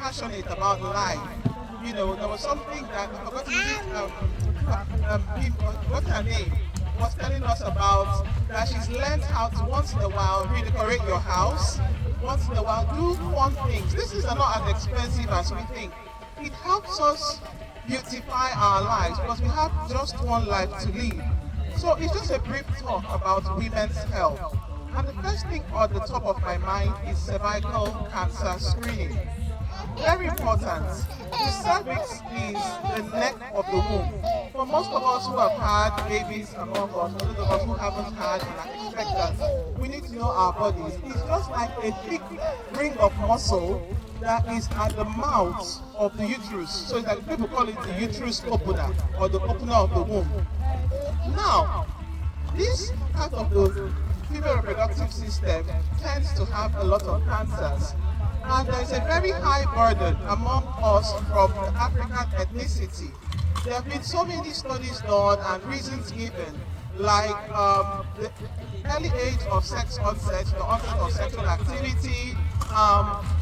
passionate about life. You know, there was something that I forgot to what's her name, was telling us about, that she's learned how to once in a while redecorate your house, once in a while do fun things. This is not as expensive as we think. It helps us beautify our lives because we have just one life to live. So it's just a brief talk about women's health. And the first thing on the top of my mind is cervical cancer screening. Very important. The cervix is the neck of the womb. For most of us who have had babies among us, those of us who haven't had and are expectant, we need to know our bodies. It's just like a thick ring of muscle that is at the mouth of the uterus. So it's like people call it the uterus opener or the opener of the womb. Now, this part of the female reproductive system tends to have a lot of cancers. And there is a very high burden among us from the African ethnicity. There have been so many studies done and reasons given, like the early age of sex onset, the onset of sexual activity,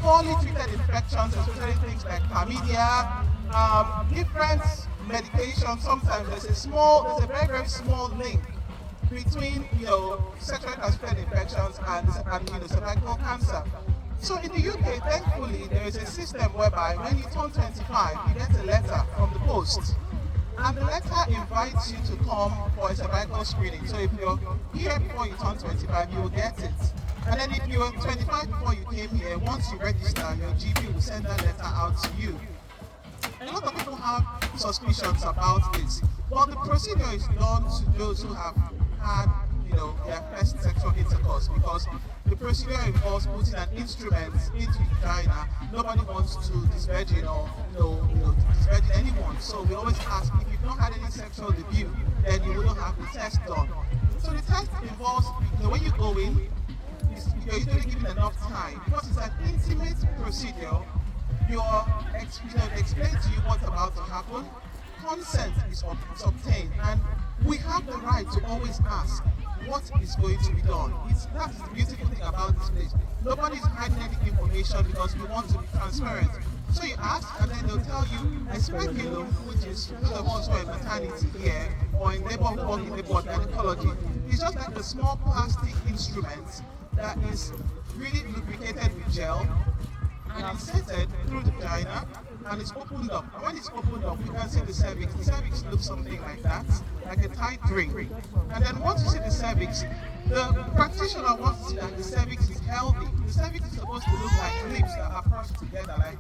poorly treated infections, especially things like chlamydia, different medications. Sometimes there's a very, very small link between, sexually transmitted infections and cervical cancer. So in the UK, thankfully, there is a system whereby when you turn 25, you get a letter from the post. And the letter invites you to come for a cervical screening. So if you're here before you turn 25, you will get it. And then if you were 25 before you came here, once you register, your GP will send that letter out to you. A lot of people have suspicions about this, but the procedure is done to those who have had, their first sexual intercourse, because the procedure involves putting an instrument into the vagina. Nobody wants to disvirgin or disvirgin anyone. So we always ask, if you've not had any sexual debut, then you wouldn't have the test done. So the test involves, when you go in, you're usually given enough time because it's an intimate procedure. They explain to you what's about to happen. Consent is obtained, and we have the right to always ask what is going to be done. That's the beautiful thing about this place. Nobody's hiding any information because we want to be transparent. So you ask, and then they'll tell you, especially which is those of us who are in maternity here, or in labor work in labor gynecology. It's just like a small plastic instrument that is really lubricated with gel and inserted through the vagina, and it's opened up. And when it's opened up, you can see the cervix. The cervix looks something like that, like a tight ring. And then once you see the cervix, the practitioner wants to see that the cervix is healthy. The cervix is supposed to look like lips that are pressed together, like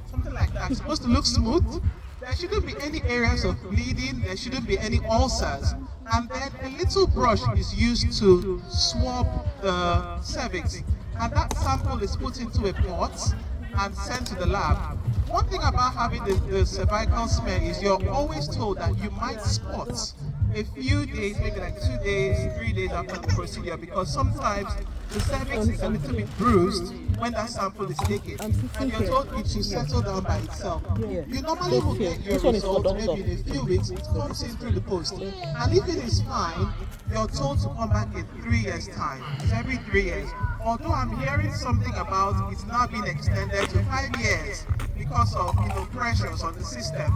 something like that. It's supposed to look smooth. There shouldn't be any areas of bleeding. There shouldn't be any ulcers. And then a little brush is used to swab the cervix. And that sample is put into a pot and sent to the lab. One thing about having the cervical smear is you're always told that you might spot a few days, maybe like 2 days, 3 days after the procedure, because sometimes the cervix is a little bit bruised when that sample is taken, and you're told it should settle down by itself. You normally will get your result maybe in a few weeks. It comes in through the post, and if it is fine, you're told to come back in 3 years' time. It's every 3 years. Although I'm hearing something about it's now being extended to 5 years because of pressures on the system.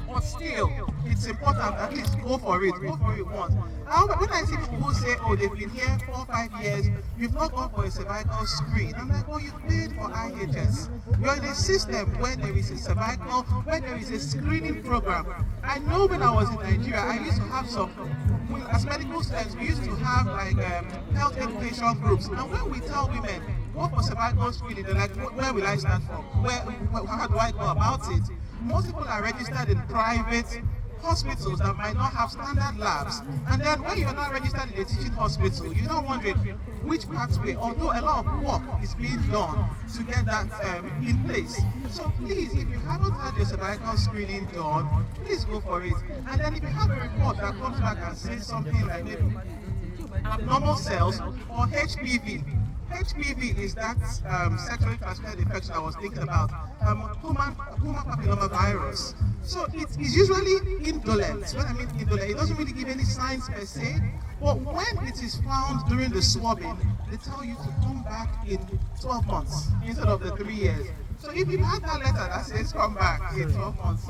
But still, it's important, at least go for it once. Now, when I see people who say, oh, they've been here 4 or 5 years, you've not gone for a cervical screen, I'm like, oh, you paid for IHS. You're in a system where there is a cervical, where there is a screening program. I know when I was in Nigeria, I used to have as medical students, we used to have like health education groups. And when we tell women, go for cervical screening, they're like, where will I start from? How do I go about it? Most people are registered in private hospitals that might not have standard labs. And then when you're not registered in a teaching hospital, you're not wondering which pathway, although a lot of work is being done to get that in place. So please, if you haven't had your cervical screening done, please go for it. And then if you have a report that comes back and says something like maybe abnormal cells or HPV, HPV is that sexually transmitted infection I was thinking about, human papilloma virus. So it is usually indolent. When I mean indolent, it doesn't really give any signs per se, but when it is found during the swabbing, they tell you to come back in 12 months instead of the 3 years. So if you have that letter that says come back in 12 months,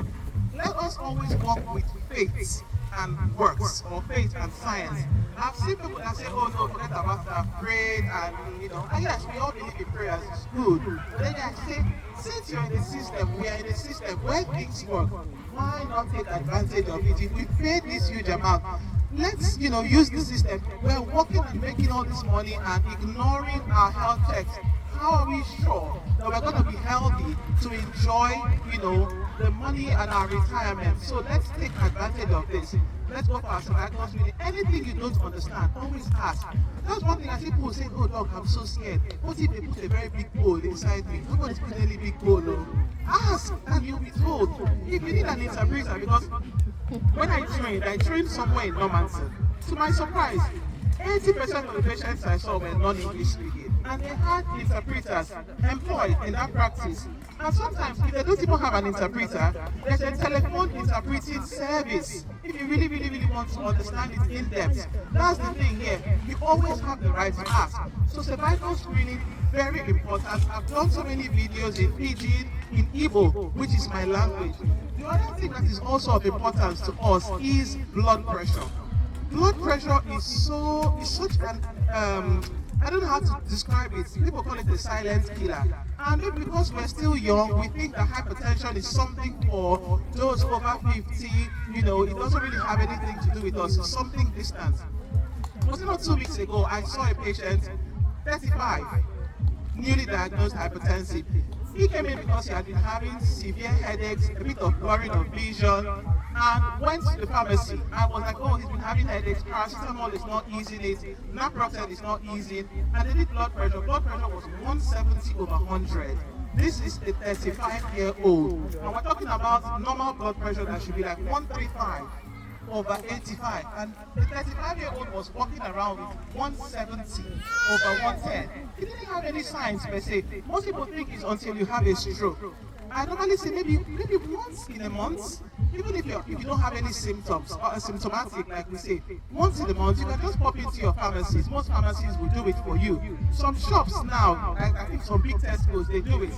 let us always work with faith and works, or faith and science. I've seen people that say, oh no, forget about that, prayed and yes, we all believe in prayers, it's good. But then I say, since you're in the system, we are in a system where things work, why not take advantage of it? If we pay this huge amount, let's use the system. We're working and making all this money and ignoring our health checks. How are we sure that we're going to be healthy to enjoy, the money and our retirement? So let's take advantage of this. Let's go for our survival screening. Anything you don't understand, always ask. That's one thing I see people say, oh doc, I'm so scared. What if they put a very big bowl inside me? Nobody's putting any big bowl, no. Ask and you'll be told. If you need an interpreter, because when I trained somewhere in Normanton. To my surprise, 80% of the patients I saw were non-English speaking. And they had interpreters employed in that practice. And sometimes, if they don't even have an interpreter, there's a telephone interpreting service. If you really, really, really want to understand it in depth, that's the thing here. You always have the right to ask. So cervical screening, very important. I've done so many videos in Pidgin, in Igbo, which is my language. The other thing that is also of importance to us is blood pressure. Blood pressure is such an I don't know how to describe it. People call it the silent killer. And maybe because we're still young, we think that hypertension is something for those over 50. It doesn't really have anything to do with us. It's something distant. Was it not 2 weeks ago, I saw a patient, 35, newly diagnosed hypertensive. He came in because he had been having severe headaches, a bit of blurring of vision, and went to the pharmacy. I was like, oh, he's been having headaches, paracetamol is not easing it, naproxen is not easing, and they did blood pressure. Blood pressure was 170/100. This is a 35-year-old. And we're talking about normal blood pressure that should be like 135/85. And the 35-year-old was walking around with 170/110. He didn't have any signs per se. Most people think it's until you have a stroke. I normally say maybe once in a month, even if you don't have any symptoms or asymptomatic, like we say, once in a month you can just pop into your pharmacies. Most pharmacies will do it for you. Some shops now, like I think some big Tesco's, they do it.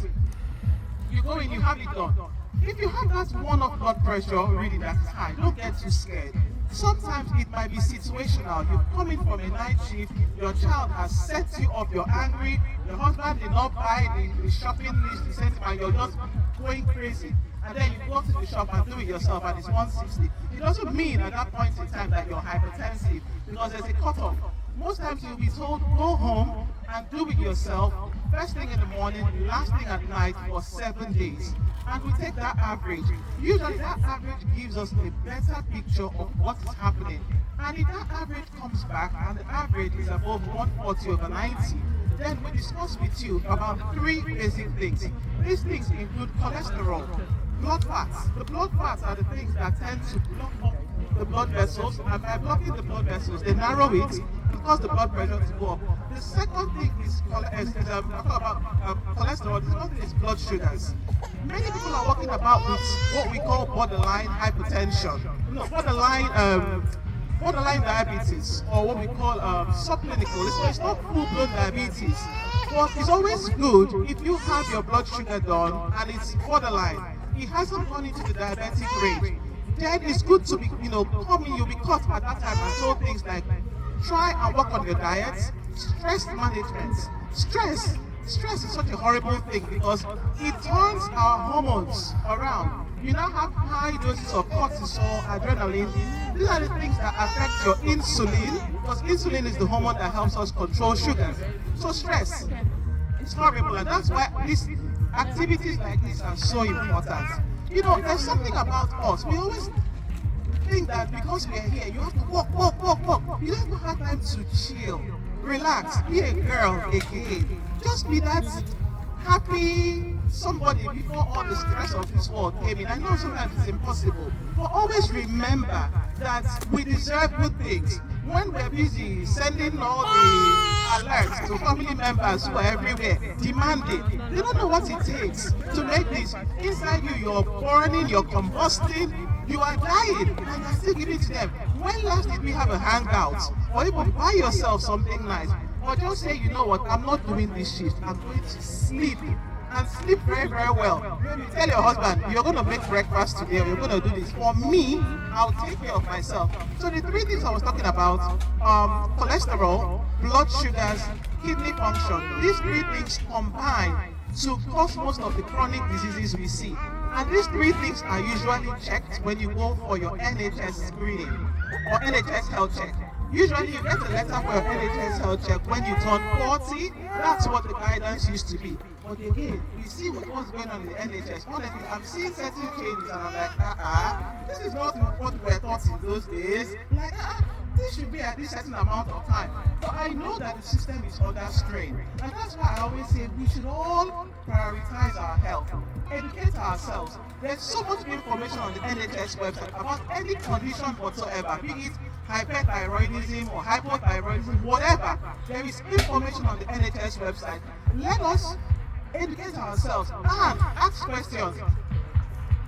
You go in, you have it done. If you have that one-off blood pressure really that is high, don't get too scared. Sometimes it might be situational. You're coming from a night shift, your child has set you up, you're angry, your husband did not buy the shopping list you sent him, and you're just going crazy. And then you go to the shop and do it yourself and it's 160. It doesn't mean at that point in time that you're hypertensive, because there's a cutoff. Most times you'll be told, go home and do it yourself, first thing in the morning, last thing at night for 7 days. And we take that average. Usually that average gives us a better picture of what is happening. And if that average comes back and the average is above 140/90, then we discuss with you about 3 basic things. These things include cholesterol, blood fats. The blood fats are the things that tend to block up the blood vessels, and by blocking the blood vessels, they narrow it and cause the blood pressure to go up. The second thing is cholesterol. The second thing is blood sugars. Many people are walking about with what we call borderline hypertension, borderline diabetes, or what we call subclinical. It's not full-blown diabetes, but it's always good if you have your blood sugar done and it's borderline. It hasn't gone into the diabetic range. Then it's good to be, you'll be caught at that time and told things like, try and work on your diet, stress management. Stress is such a horrible thing because it turns our hormones around. You now have high doses of cortisol, adrenaline. These are the things that affect your insulin, because insulin is the hormone that helps us control sugars. So stress is horrible, and that's why these activities like this are so important. There's something about us. We always think that because we're here, you have to walk. You don't even have time to chill, relax, be a girl again. Just be that happy somebody before all the stress of this world came in. I know sometimes it's impossible, but always remember that we deserve good things. When we're busy sending all the alerts to family members who are everywhere, demanding, they don't know what it takes to make this. Inside you, you're burning, you're combusting, you are dying, and you're still giving to them. When last did we have a hangout? Or even buy yourself something nice? Or just say, you know what, I'm not doing this shift, I'm going to sleep. and sleep very, very well. Maybe tell your husband, you're going to make breakfast today, or you're going to do this. For me, I'll take care of myself. So the three things I was talking about, cholesterol, blood sugars, kidney function, these three things combine to cause most of the chronic diseases we see. And these three things are usually checked when you go for your NHS screening or NHS health check. Usually you get a letter for your NHS health check when you turn 40. That's what the guidance used to be. But again, we see what's going on in the NHS. Honestly, I'm seeing certain changes and I'm like, this is not what we were taught in those days. Like, this should be at this certain amount of time. But I know that the system is under strain. And that's why I always say we should all prioritize our health, educate ourselves. There's so much information on the NHS website about any condition whatsoever, be it hyperthyroidism or hypothyroidism, whatever. There is information on the NHS website. Let us educate ourselves and ask questions.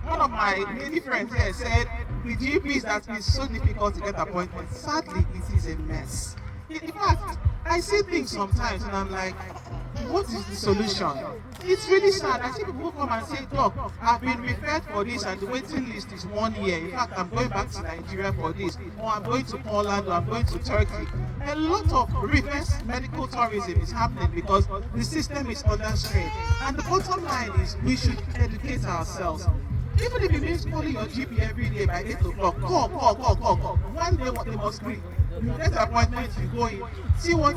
One of my lady friends here said, the GPs that is so difficult to get appointments. Sadly, it is a mess. In fact, I see things sometimes and I'm like, what is the solution? It's really sad. I see people who come and say, Doc, I've been referred for this and the waiting list is 1 year. In fact, I'm going back to Nigeria for this, or I'm going to Poland, or I'm going to Turkey. A lot of reverse medical tourism is happening because the system is under strain. And the bottom line is we should educate ourselves. Even if it means calling your GP every day by 8 o'clock, call. One day what they must be. You get an appointment, you go in, see what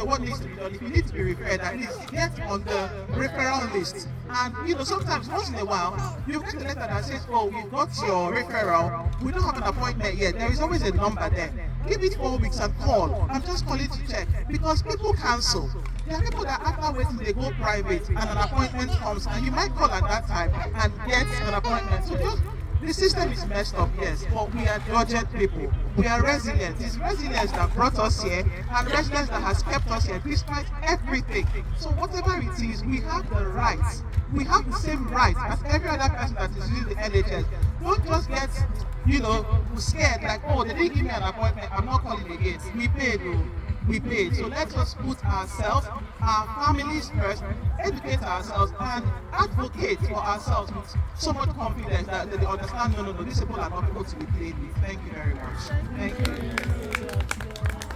what needs to be done. If you need to be referred, at least get on the referral list. And sometimes once in a while, you get a letter that says, oh, we've got your referral, we don't have an appointment yet. There is always a number there. Give it 4 weeks and call. I'm just calling to check because people cancel. There are people that after waiting, they go private and an appointment comes and you might call at that time and get an appointment. So the system is messed up, yes, but we are diligent people. We are resilient. It's resilience that brought us here and resilience that has kept us here despite everything. So whatever it is, we have the rights. We have the same rights as every other person that is using the NHS. Don't just get, scared like, oh, they didn't give me an appointment, I'm not calling again. We paid, we paid. So let us put ourselves, our families first, educate ourselves and advocate for ourselves with so much confidence that they understand, no, these people are not people to be played with. Thank you very much. Thank you.